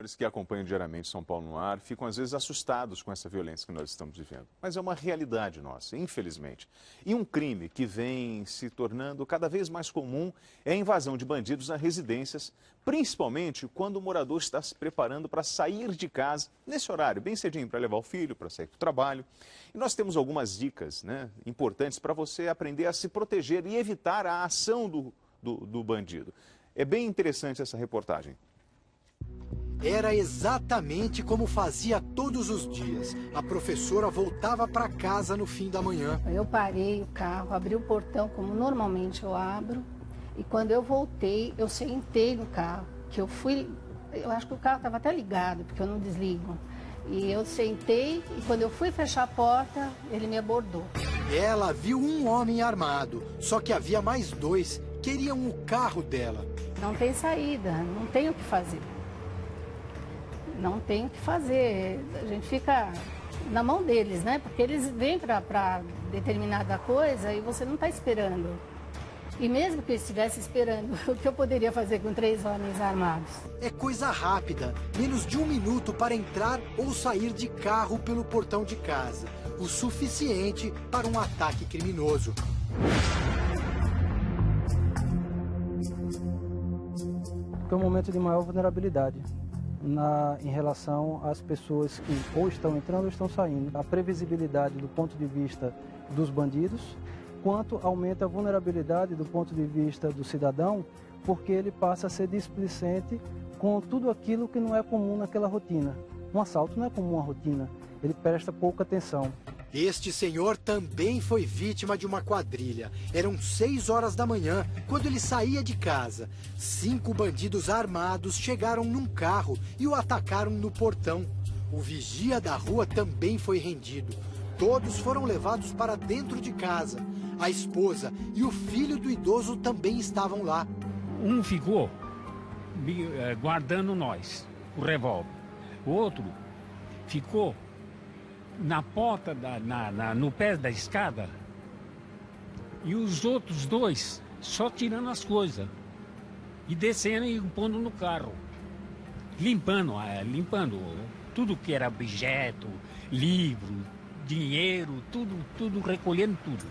aqueles que acompanham diariamente São Paulo no ar ficam às vezes assustados com essa violência que nós estamos vivendo. Mas é uma realidade nossa, infelizmente. E um crime que vem se tornando cada vez mais comum é a invasão de bandidos nas residências, principalmente quando o morador está se preparando para sair de casa nesse horário, bem cedinho, para levar o filho, para sair para o trabalho. E nós temos algumas dicas, importantes para você aprender a se proteger e evitar a ação do bandido. É bem interessante essa reportagem. Era exatamente como fazia todos os dias. A professora voltava para casa no fim da manhã. Eu parei o carro, abri o portão como normalmente eu abro. E quando eu voltei, eu sentei no carro. Eu acho que o carro estava até ligado, porque eu não desligo. E eu sentei e quando eu fui fechar a porta, ele me abordou. Ela viu um homem armado, só que havia mais dois. Queriam o carro dela. Não tem saída, não tem o que fazer. Não tem o que fazer. A gente fica na mão deles, né? Porque eles vêm para determinada coisa e você não está esperando. E mesmo que eu estivesse esperando, o que eu poderia fazer com 3 homens armados? É coisa rápida, menos de 1 minuto para entrar ou sair de carro pelo portão de casa. O suficiente para um ataque criminoso. É um momento de maior vulnerabilidade em relação às pessoas que ou estão entrando ou estão saindo. A previsibilidade do ponto de vista dos bandidos, quanto aumenta a vulnerabilidade do ponto de vista do cidadão, porque ele passa a ser displicente com tudo aquilo que não é comum naquela rotina. Um assalto não é comum uma rotina, ele presta pouca atenção. Este senhor também foi vítima de uma quadrilha. Eram 6 horas da manhã, quando ele saía de casa. 5 bandidos armados chegaram num carro e o atacaram no portão. O vigia da rua também foi rendido. Todos foram levados para dentro de casa. A esposa e o filho do idoso também estavam lá. Um ficou guardando nós, o revólver. O outro ficou na porta, no pé da escada, e os outros 2 só tirando as coisas e descendo e pondo no carro, limpando tudo que era objeto, livro, dinheiro, tudo recolhendo tudo.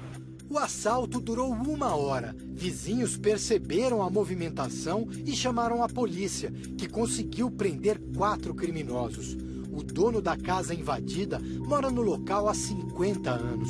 O assalto durou 1 hora. Vizinhos perceberam a movimentação e chamaram a polícia, que conseguiu prender 4 criminosos. O dono da casa invadida mora no local há 50 anos.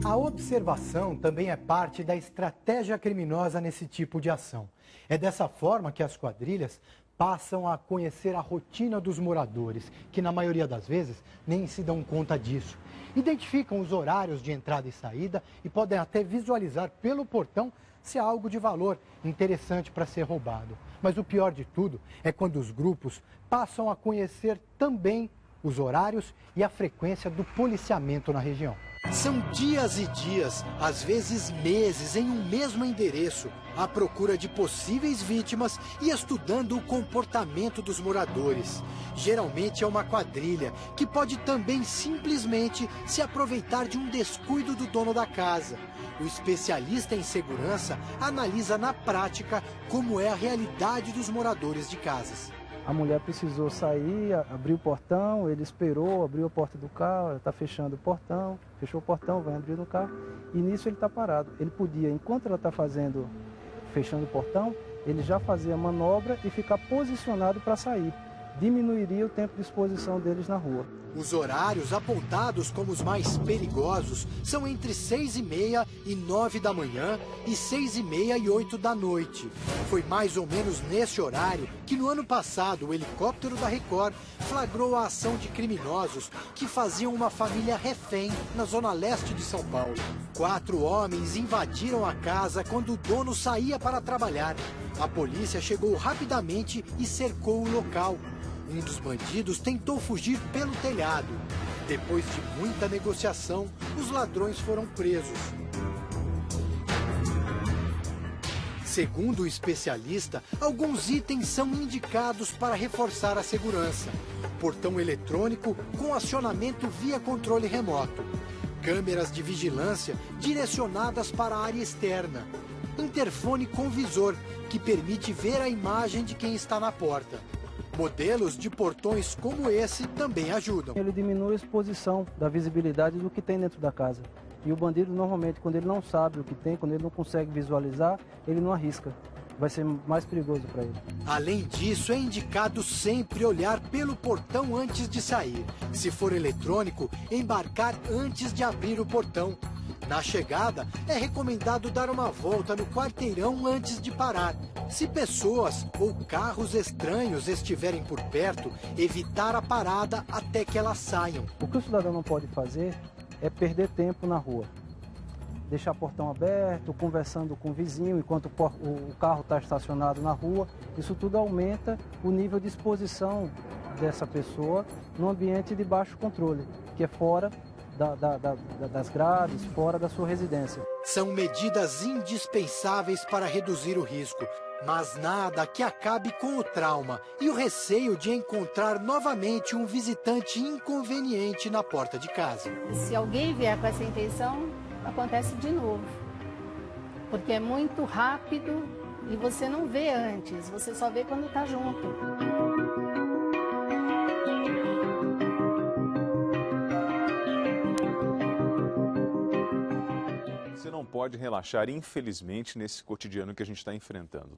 A observação também é parte da estratégia criminosa nesse tipo de ação. É dessa forma que as quadrilhas passam a conhecer a rotina dos moradores, que na maioria das vezes nem se dão conta disso. Identificam os horários de entrada e saída e podem até visualizar pelo portão se há algo de valor interessante para ser roubado. Mas o pior de tudo é quando os grupos passam a conhecer também os horários e a frequência do policiamento na região. São dias e dias, às vezes meses, em um mesmo endereço, à procura de possíveis vítimas e estudando o comportamento dos moradores. Geralmente é uma quadrilha que pode também simplesmente se aproveitar de um descuido do dono da casa. O especialista em segurança analisa na prática como é a realidade dos moradores de casas. A mulher precisou sair, abrir o portão, ele esperou, abriu a porta do carro, ela está fechando o portão, fechou o portão, vai abrir o carro, e nisso ele está parado. Ele podia, enquanto ela está fechando o portão, ele já fazia a manobra e ficar posicionado para sair. Diminuiria o tempo de exposição deles na rua. Os horários apontados como os mais perigosos são entre 6h30 e 9 da manhã e 6h30 e 8 da noite. Foi mais ou menos nesse horário que no ano passado o helicóptero da Record flagrou a ação de criminosos que faziam uma família refém na zona leste de São Paulo. 4 homens invadiram a casa quando o dono saía para trabalhar. A polícia chegou rapidamente e cercou o local. Um dos bandidos tentou fugir pelo telhado. Depois de muita negociação, os ladrões foram presos. Segundo o especialista, alguns itens são indicados para reforçar a segurança. Portão eletrônico com acionamento via controle remoto. Câmeras de vigilância direcionadas para a área externa. interfone com visor, que permite ver a imagem de quem está na porta. Modelos de portões como esse também ajudam. Ele diminui a exposição da visibilidade do que tem dentro da casa. E o bandido, normalmente, quando ele não sabe o que tem, quando ele não consegue visualizar, ele não arrisca. Vai ser mais perigoso para ele. Além disso, é indicado sempre olhar pelo portão antes de sair. Se for eletrônico, embarcar antes de abrir o portão. Na chegada, é recomendado dar uma volta no quarteirão antes de parar. Se pessoas ou carros estranhos estiverem por perto, evitar a parada até que elas saiam. O que o cidadão não pode fazer é perder tempo na rua. Deixar o portão aberto, conversando com o vizinho enquanto o carro está estacionado na rua. Isso tudo aumenta o nível de exposição dessa pessoa no ambiente de baixo controle, que é fora das grades, fora da sua residência. São medidas indispensáveis para reduzir o risco, mas nada que acabe com o trauma e o receio de encontrar novamente um visitante inconveniente na porta de casa. Se alguém vier com essa intenção, acontece de novo, porque é muito rápido e você não vê antes, você só vê quando está junto. Você não pode relaxar, infelizmente, nesse cotidiano que a gente está enfrentando.